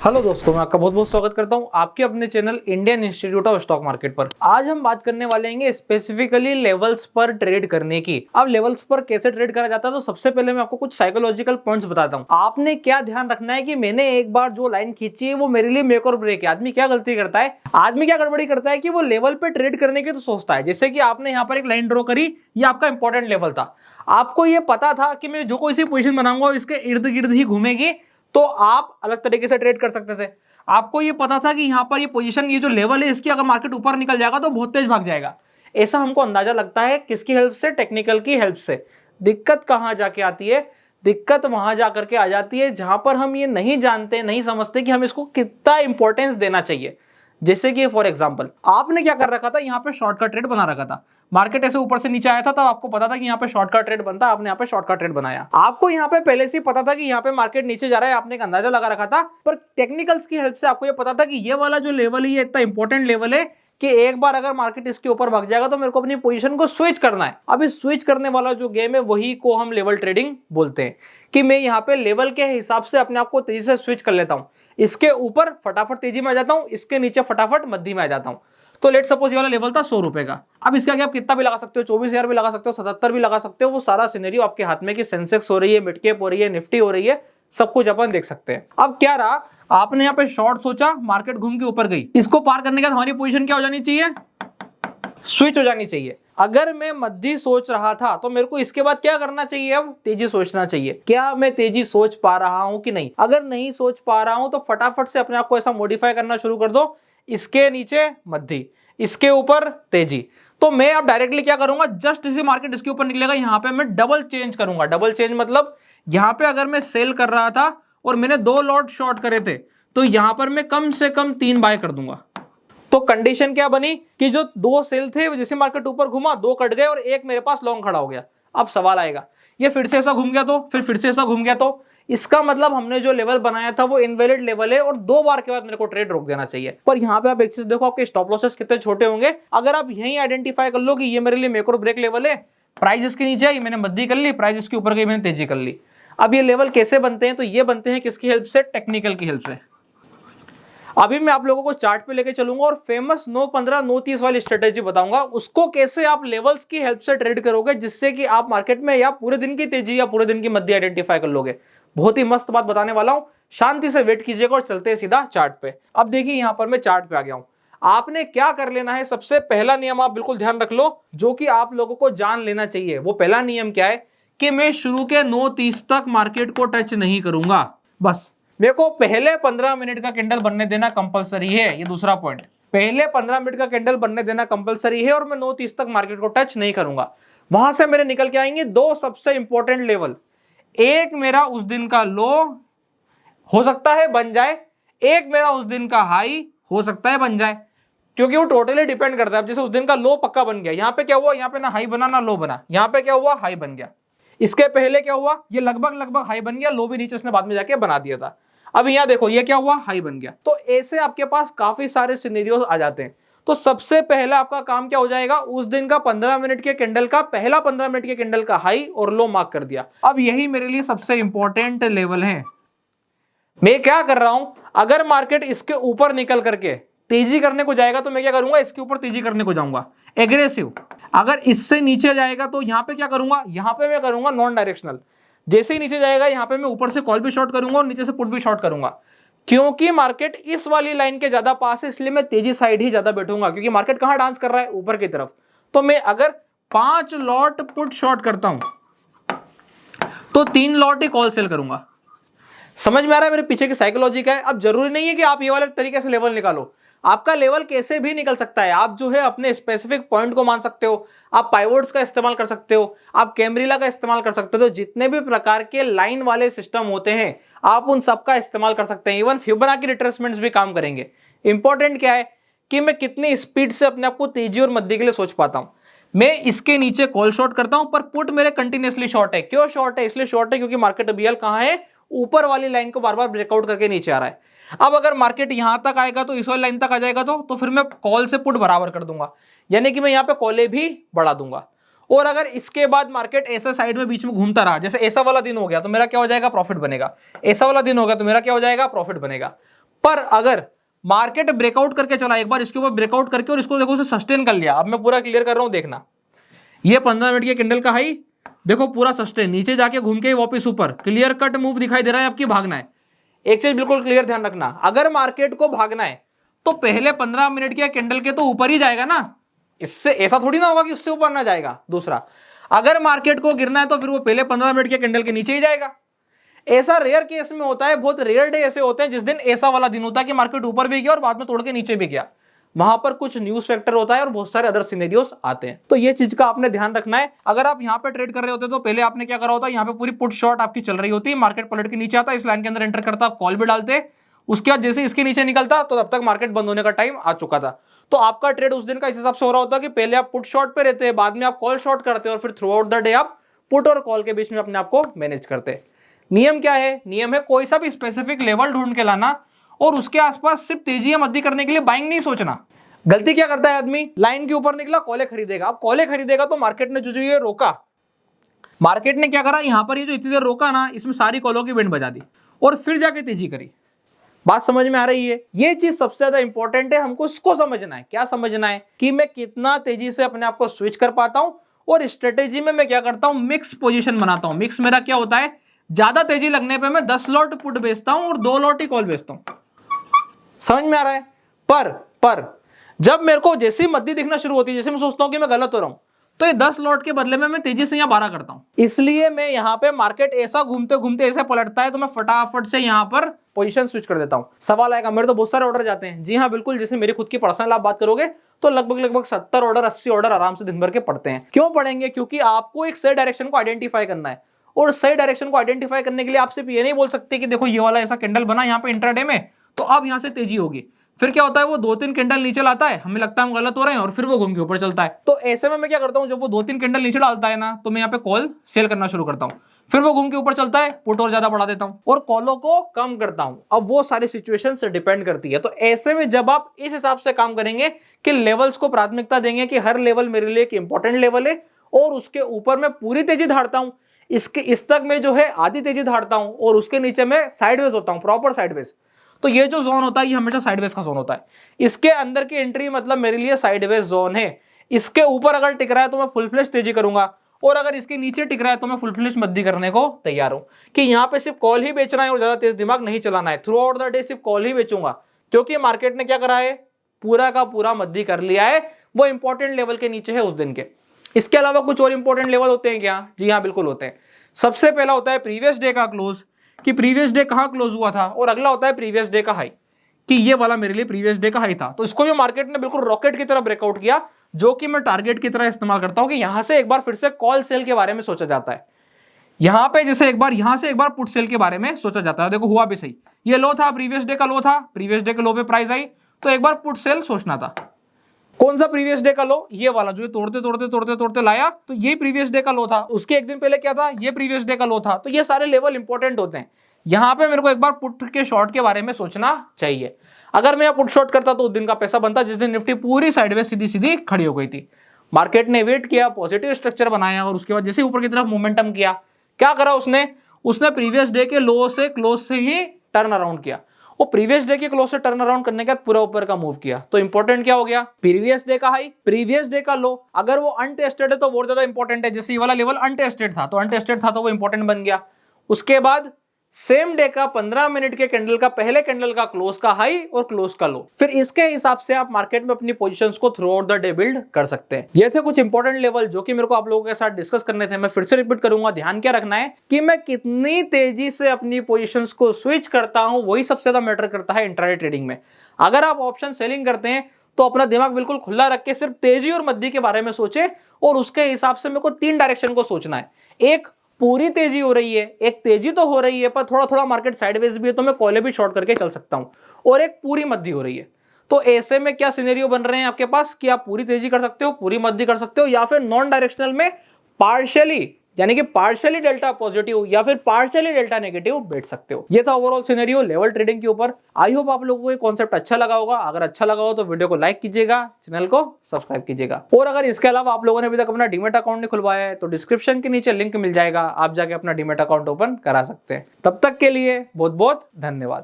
Hello दोस्तों, मैं आपका बहुत बहुत स्वागत करता हूं आपके अपने channel Indian institute of stock market पर। आज हम बात करने वाले हैं स्पेसिफिकली लेवल्स पर ट्रेड करने की। अब लेवल्स पर कैसे ट्रेड करा जाता है, तो सबसे पहले मैं आपको कुछ साइकोलॉजिकल पॉइंट्स बताता हूं। आपने क्या ध्यान रखना है कि मैंने एक बार जो लाइन खींची है वो मेरे लिए मेक और ब्रेक है। आदमी क्या गलती करता है, आदमी क्या गड़बड़ी करता है कि वो लेवल पे ट्रेड करने की तो सोचता है। जैसे कि आपने यहाँ पर एक लाइन ड्रॉ करी, ये आपका इंपॉर्टेंट लेवल था, आपको ये पता था कि मैं जो कोई सी पोजीशन बनाऊंगा इसके इर्द गिर्द ही घूमेगी, तो आप अलग तरीके से ट्रेड कर सकते थे। आपको ये पता था कि यहां पर ये पोजीशन, ये जो लेवल है, इसकी अगर मार्केट ऊपर निकल जाएगा तो बहुत तेज भाग जाएगा। ऐसा हमको अंदाजा लगता है किसकी हेल्प से? टेक्निकल की हेल्प से। दिक्कत कहां जाके आती है? दिक्कत वहां जाकर के आ जाती है जहां पर हम ये नहीं जानते, नहीं समझते कि हम इसको कितना इंपॉर्टेंस देना चाहिए। जैसे कि फॉर एग्जांपल आपने क्या कर रखा था, यहाँ पे शॉर्टकट ट्रेड बना रखा था। मार्केट ऐसे ऊपर से नीचे आया था, तब आपको पता था कि यहाँ पे शॉर्टकट ट्रेड बनता है, आपने यहाँ पे शॉर्टकट ट्रेड बनाया। आपको यहाँ पे पहले से ही पता था कि यहाँ पे मार्केट नीचे जा रहा है, आपने एक अंदाजा लगा रखा था। पर टेक्निकल्स की हेल्प से आपको ये पता था कि ये वाला जो लेवल है ये इतना इंपॉर्टेंट लेवल है कि एक बार अगर मार्केट इसके ऊपर भाग जाएगा तो मेरे को अपनी पोजीशन को स्विच करना है। अब इस स्विच करने वाला जो गेम है वही को हम लेवल ट्रेडिंग बोलते हैं, कि मैं यहाँ पे लेवल के हिसाब से अपने आप को तेजी से स्विच कर लेता हूँ। इसके ऊपर फटाफट तेजी में आ जाता हूँ, इसके नीचे फटाफट मध्य में आ जाता हूँ। तो लेट सपोज ये वाला लेवल था 100 रुपए का। अब इसका क्या आप कितना भी लगा सकते हो, 24,000 भी लगा सकते हो, 77 भी लगा सकते हो। वो सारा सिनेरियो आपके हाथ में कि सेंसेक्स हो रही है, मिड कैप हो रही है, निफ्टी हो रही है, सब कुछ अपन देख सकते हैं। अब क्या रहा, आपने यहाँ पे शॉर्ट सोचा, मार्केट घूम के ऊपर गई, इसको पार करने के बाद हमारी पोजीशन क्या हो जानी चाहिए? स्विच हो जानी चाहिए। अगर मैं मध्य सोच रहा था तो मेरे को इसके बाद क्या करना चाहिए? अब तेजी सोचना चाहिए। क्या मैं तेजी सोच पा रहा हूं कि नहीं? अगर नहीं सोच पा रहा हूं तो फटाफट से अपने आप को ऐसा मॉडिफाई करना शुरू कर दो, इसके नीचे मध्य, इसके ऊपर तेजी। तो मैं अब डायरेक्टली क्या करूंगा, जस्ट इसी मार्केट इसके ऊपर निकलेगा, यहां पे मैं डबल चेंज करूंगा। डबल चेंज मतलब यहां पे अगर मैं सेल कर रहा था और मैंने 2 लॉट शॉर्ट करे थे, तो यहां पर मैं कम से कम 3 बाय कर दूंगा। तो कंडीशन क्या बनी कि जो 2 सेल थे, जैसे मार्केट ऊपर घुमा 2 कट गए और एक मेरे पास लॉन्ग खड़ा हो गया। अब सवाल आएगा, ये फिर से ऐसा घूम गया तो, फिर से ऐसा घूम गया तो इसका मतलब हमने जो लेवल बनाया था वो इनवैलिड लेवल है और 2 बार के बाद मेरे को ट्रेड रोक देना चाहिए। पर यहाँ पे आप एक चीज देखो, आपके स्टॉप लॉसेस कितने छोटे होंगे। अगर आप यही आइडेंटिफाई कर लो कि ये मेरे लिए मेक और ब्रेक लेवल है, प्राइस इसके नीचे आई, मैंने मध्य कर ली, प्राइस इसके ऊपर गई, मैंने तेजी कर ली। अब ये लेवल कैसे बनते हैं? तो ये बनते हैं किसकी हेल्प से? टेक्निकल की हेल्प से। अभी मैं आप लोगों को चार्ट पे लेके चलूंगा और फेमस 9-15 9-30 वाली स्ट्रेटेजी बताऊंगा, उसको कैसे आप लेवल्स की हेल्प से ट्रेड करोगे, जिससे कि आप मार्केट में या पूरे दिन की तेजी या पूरे दिन की मध्य आइडेंटिफाई कर लोगे। बहुत ही मस्त बात बताने वाला हूं, शांति से वेट कीजिएगा और चलते हैं सीधा चार्ट पे। अब देखिए यहां पर मैं चार्ट पे आ गया हूं। आपने क्या कर लेना है, सबसे पहला नियम आप बिल्कुल ध्यान रख लो, जो कि आप लोगों को जान लेना चाहिए। वो पहला नियम क्या है कि मैं शुरू के 9:30 तक मार्केट को टच नहीं करूंगा। बस मेरे को पहले 15 मिनट का कैंडल बनने देना कंपलसरी है। ये दूसरा पॉइंट, पहले 15 मिनट का कैंडल बनने देना कंपलसरी है और मैं 9:30 तक मार्केट को टच नहीं करूंगा। वहां से मेरे निकल के आएंगे 2 सबसे इंपॉर्टेंट लेवल। एक मेरा उस दिन का लो हो सकता है बन जाए, एक मेरा उस दिन का हाई हो सकता है बन जाए, क्योंकि वो टोटली डिपेंड करता है। अब जैसे उस दिन का लो पक्का बन गया, यहाँ पे क्या हुआ, यहाँ पे ना हाई बना ना लो बना, यहाँ पे क्या हुआ, हाई बन गया। इसके पहले क्या हुआ, ये लगभग हाई बन गया, लो भी नीचे इसने बाद में जाके बना दिया था। अब यहाँ देखो ये क्या हुआ, हाई बन गया। तो ऐसे आपके पास काफी सारे सिनेरियोस आ जाते हैं। तो सबसे पहला आपका काम क्या हो जाएगा, उस दिन का 15 मिनट के कैंडल का, पहला 15 मिनट के कैंडल का हाई और लो मार्क कर दिया। अब यही मेरे लिए सबसे इंपॉर्टेंट लेवल है। मैं क्या कर रहा हूं, अगर मार्केट इसके ऊपर निकल करके तेजी करने को जाएगा तो मैं क्या करूंगा, इसके ऊपर तेजी करने को जाऊंगा, एग्रेसिव। अगर इससे नीचे जाएगा तो यहां पे क्या करूंगा, यहां पे मैं करूंगा नॉन डायरेक्शनल। जैसे ही नीचे जाएगा यहां पे मैं ऊपर से कॉल भी शॉर्ट करूंगा और नीचे से पुट भी शॉर्ट करूंगा। क्योंकि मार्केट इस वाली लाइन के ज्यादा पास है, इसलिए मैं तेजी साइड ही ज्यादा बैठूंगा, क्योंकि मार्केट कहां डांस कर रहा है, ऊपर की तरफ। तो मैं अगर 5 लॉट पुट शॉर्ट करता हूं तो 3 लॉट ही कॉल सेल करूंगा। समझ में आ रहा है मेरे पीछे की साइकोलॉजी क्या है? अब जरूरी नहीं है कि आप ये वाले तरीके से लेवल निकालो, आपका लेवल कैसे भी निकल सकता है। आप जो है अपने स्पेसिफिक पॉइंट को मान सकते हो, आप पाइवोट्स का इस्तेमाल कर सकते हो, आप कैमरिला का इस्तेमाल कर सकते हो। तो जितने भी प्रकार के लाइन वाले सिस्टम होते हैं आप उन सब का इस्तेमाल कर सकते हैं। इवन फिबोनाची रिट्रेसमेंट्स भी काम करेंगे। इंपॉर्टेंट क्या है कि मैं कितनी स्पीड से अपने आप को तेजी और मध्य के लिए सोच पाता हूं। मैं इसके नीचे कॉल शॉर्ट करता हूं, पर पुट मेरे कंटिन्यूसली शॉर्ट है। क्यों शॉर्ट है? इसलिए शॉर्ट है क्योंकि मार्केट अभी कहां है, ऊपर वाली लाइन को बार बार ब्रेकआउट करके नीचे आ रहा है। अब अगर मार्केट यहां तक आएगा तो इस वाली लाइन तक आ जाएगा तो फिर मैं कॉल से पुट बराबर कर दूंगा, यानी कि मैं यहां पे कॉले भी बढ़ा दूंगा। और अगर इसके बाद मार्केट ऐसा साइड में बीच में घूमता रहा, जैसे ऐसा वाला दिन हो गया तो मेरा क्या हो जाएगा, प्रॉफिट बनेगा। ऐसा वाला दिन हो गया तो मेरा क्या हो जाएगा, प्रॉफिट बनेगा। पर अगर मार्केट ब्रेकआउट करके चला, एक बार इसके ऊपर ब्रेकआउट करके और इसको देखो उसे सस्टेन कर लिया, अब मैं पूरा क्लियर कर रहा हूं, देखना ये 15 मिनट के कैंडल का हाई देखो पूरा सस्टेन, नीचे जाके घूम के वापस ऊपर, क्लियर कट मूव दिखाई दे रहा है, आपकी भागना है। एक चीज बिल्कुल क्लियर ध्यान रखना, अगर मार्केट को भागना है तो पहले 15 मिनट के कैंडल के तो ऊपर ही जाएगा ना, इससे ऐसा थोड़ी ना होगा कि उससे ऊपर ना जाएगा। दूसरा, अगर मार्केट को गिरना है तो फिर वो पहले 15 मिनट के कैंडल के नीचे ही जाएगा। ऐसा रेयर केस में होता है, बहुत रेयर डे ऐसे होते हैं जिस दिन ऐसा वाला दिन होता है कि मार्केट ऊपर भी गया और बाद में तोड़ के नीचे भी गया, वहां पर कुछ न्यूज फैक्टर होता है और बहुत सारे अदर सिनेरियोस आते हैं। तो ये चीज का आपने ध्यान रखना है। अगर आप यहाँ पे ट्रेड कर रहे होते तो पहले आपने क्या करा होता है, यहाँ पे पूरी पुट शॉर्ट आपकी चल रही होती, मार्केट पलट के नीचे आता, इस लाइन के अंदर एंटर करता, आप कॉल भी डालते, उसके बाद जैसे इसके नीचे निकलता तो तब तक मार्केट बंद होने का टाइम आ चुका था। तो आपका ट्रेड उस दिन का इस हिसाब से हो रहा होता कि पहले आप पुट शॉर्ट पे रहते हैं, बाद में आप कॉल शॉर्ट करते और फिर थ्रू आउट द डे आप पुट और कॉल के बीच में अपने आप को मैनेज करते। नियम क्या है? नियम है कोई सा भी स्पेसिफिक लेवल ढूंढ के लाना और उसके आसपास सिर्फ तेजी या मद्दी करने के लिए बाइंग नहीं सोचना। गलती क्या करता है आदमी, लाइन के ऊपर निकला कॉले खरीदेगा, अब कॉले खरीदेगा तो मार्केट ने जो ये रोका, मार्केट ने क्या करा, यहां पर ये जो इतनी देर रोका ना, इसमें सारी कॉलों की बैंड बजा दी और फिर जाके तेजी करी। बात समझ में आ रही है? ये चीज सबसे ज्यादा इंपॉर्टेंट है, हमको इसको समझना है। क्या समझना है? कि मैं कितना तेजी से अपने आप को स्विच कर पाता हूं और स्ट्रेटेजी में मैं क्या करता हूं, मिक्स पोजीशन बनाता हूं। मिक्स मेरा क्या होता है, ज्यादा तेजी लगने पे मैं 10 लॉट पुट बेचता हूं और 2 लॉट ही कॉल बेचता हूं। समझ में आ रहा है? पर जब मेरे को जैसी मद्दी दिखना शुरू होती है, जैसे मैं सोचता हूं कि मैं गलत हो रहा हूं, तो ये 10 लॉट के बदले में मैं तेजी से यहाँ 12 करता हूं। इसलिए मैं यहाँ पे मार्केट ऐसा घूमते घूमते ऐसे पलटता है तो मैं फटाफट से यहाँ पर पोजीशन स्विच कर देता हूं। सवाल आएगा, मेरे तो बहुत सारे ऑर्डर जाते हैं। जी हाँ बिल्कुल, जैसे मेरी खुद की पर्सनल आप बात करोगे तो लगभग 70 ऑर्डर 80 ऑर्डर आराम से दिन भर के पड़ते हैं। क्यों पड़ेंगे? क्योंकि आपको एक सही डायरेक्शन को आइडेंटिफाई करना है और सही डायरेक्शन को आइडेंटिफाई करने के लिए आप सिर्फ ये नहीं बोल सकते कि देखो ये वाला ऐसा कैंडल बना यहाँ पे इंट्राडे में तो अब यहाँ से तेजी होगी। फिर क्या होता है, वो 2-3 कैंडल नीचे लाता है, हमें लगता है हम गलत हो रहे हैं और फिर वो घूम के ऊपर चलता है। तो ऐसे में मैं क्या करता हूँ, जब वो 2-3 कैंडल नीचे डालता है ना, तो मैं यहाँ पे कॉल सेल करना शुरू करता हूँ। फिर वो घूम के ऊपर चलता है, पुट और ज्यादा बढ़ा देता हूँ और कॉलों को कम करता हूँ। अब वो सारी सिचुएशन से डिपेंड करती है। तो ऐसे में जब आप इस हिसाब से काम करेंगे कि लेवल्स को प्राथमिकता देंगे कि हर लेवल मेरे लिए एक इंपॉर्टेंट लेवल है और उसके ऊपर मैं पूरी तेजी धारता हूँ, इसके इस तक में जो है आधी तेजी धारता हूँ और उसके नीचे में साइडवेज होता हूँ, प्रॉपर साइडवेज। तो ये जो जोन होता है ये हमेशा साइडवेज का जोन होता है। इसके अंदर की एंट्री मतलब मेरे लिए साइडवेज जोन है। इसके ऊपर अगर टिक रहा है तो मैं फुल फ्लैश तेजी करूंगा और अगर इसके नीचे टिक रहा है तो मैं फुल फ्लैश मद्दी करने को तैयार हूं कि यहाँ पे सिर्फ कॉल ही बेचना है और ज्यादा तेज दिमाग नहीं चलाना है। थ्रू आउट द डे सिर्फ कॉल ही बेचूंगा क्योंकि मार्केट ने क्या करा है, पूरा का पूरा मद्दी कर लिया है, वो इंपॉर्टेंट लेवल के नीचे है उस दिन के। इसके अलावा कुछ और इंपॉर्टेंट लेवल होते हैं क्या? जी हाँ बिल्कुल होते हैं। सबसे पहला होता है प्रीवियस डे का क्लोज, कि प्रीवियस डे कहां क्लोज हुआ था, और अगला होता है प्रीवियस डे का हाई, कि ये वाला मेरे लिए प्रीवियस डे का हाई था। तो इसको भी मार्केट ने बिल्कुल रॉकेट की तरह ब्रेकआउट किया, जो कि मैं टारगेट की तरह इस्तेमाल करता हूं कि यहां से एक बार फिर से कॉल सेल के बारे में सोचा जाता है। यहां पे जैसे एक बार यहां से एक बार पुट सेल के बारे में सोचा जाता है। देखो हुआ भी सही, ये लो था, प्रीवियस डे का लो था, प्रीवियस डे के लो पे प्राइस आई तो एक बार पुट सेल सोचना था। कौन सा प्रीवियस डे का लो? ये वाला जो तोड़ते लाया, तो ये प्रीवियस डे का लो था। उसके एक दिन पहले क्या था, ये प्रीवियस डे का लो था। तो ये सारे लेवल इंपॉर्टेंट होते हैं। यहां पे मेरे को एक बार पुट के शॉर्ट के बारे में सोचना चाहिए। अगर मैं पुट शॉर्ट करता तो उस दिन का पैसा बनता जिस दिन निफ्टी पूरी साइडवेज सीधी सीधी खड़ी हो गई थी। मार्केट ने वेट किया, पॉजिटिव स्ट्रक्चर बनाया और उसके बाद जैसे ऊपर की तरफ मोमेंटम किया, क्या करा उसने प्रीवियस डे के लो से क्लोज से ही टर्न अराउंड किया। वो प्रीवियस डे के क्लोज से टर्न अराउंड करने के बाद पूरा ऊपर का मूव किया। तो इंपॉर्टेंट क्या हो गया, प्रीवियस डे का हाई, प्रीवियस डे का लो। अगर वो अनटेस्टेड है तो बहुत ज्यादा इंपॉर्टेंट है। जैसे ये वाला लेवल अनटेस्टेड था तो वो इंपॉर्टेंट बन गया। उसके बाद सेम डे का 15 मिनट के कैंडल का पहले कैंडल का क्लोज का हाई और क्लोज का लो। फिर इसके हिसाब से आप मार्केट में अपनी पोजीशंस को through out the day build कर सकते हैं। ये थे कुछ इंपॉर्टेंट लेवल जो कि मेरे को आप लोगों के साथ डिस्कस करने थे। मैं फिर से रिपीट करूंगा, ध्यान क्या रखना है कि मैं कितनी तेजी से अपनी पोजीशंस को स्विच करता हूं, वही सबसे ज्यादा मैटर करता है इंट्राडे ट्रेडिंग में। अगर आप ऑप्शन सेलिंग करते हैं तो अपना दिमाग बिल्कुल खुला रख के सिर्फ तेजी और मद्दी के बारे में सोचे और उसके हिसाब से मेरे को 3 डायरेक्शन को सोचना है। एक, पूरी तेजी हो रही है, एक तेजी तो हो रही है पर थोड़ा थोड़ा मार्केट साइडवेज भी है तो मैं कॉले भी शॉर्ट करके चल सकता हूं, और एक पूरी मद्दी हो रही है। तो ऐसे में क्या सिनेरियो बन रहे हैं आपके पास कि आप पूरी तेजी कर सकते हो, पूरी मद्दी कर सकते हो, या फिर नॉन डायरेक्शनल में पार्शियली, यानी कि पार्शियली डेल्टा पॉजिटिव या फिर पार्शियली डेल्टा नेगेटिव बैठ सकते हो। ये था ओवरऑल सिनेरियो लेवल ट्रेडिंग के ऊपर। आई होप आप लोगों को ये कॉन्सेप्ट अच्छा लगा होगा। अगर अच्छा लगा हो तो वीडियो को लाइक कीजिएगा, चैनल को सब्सक्राइब कीजिएगा। और अगर इसके अलावा आप लोगों ने अभी तक अपना डीमैट अकाउंट नहीं खुलवाया है तो डिस्क्रिप्शन के नीचे लिंक मिल जाएगा, आप जाके अपना डीमैट अकाउंट ओपन करा सकते हैं। तब तक के लिए बहुत बहुत धन्यवाद।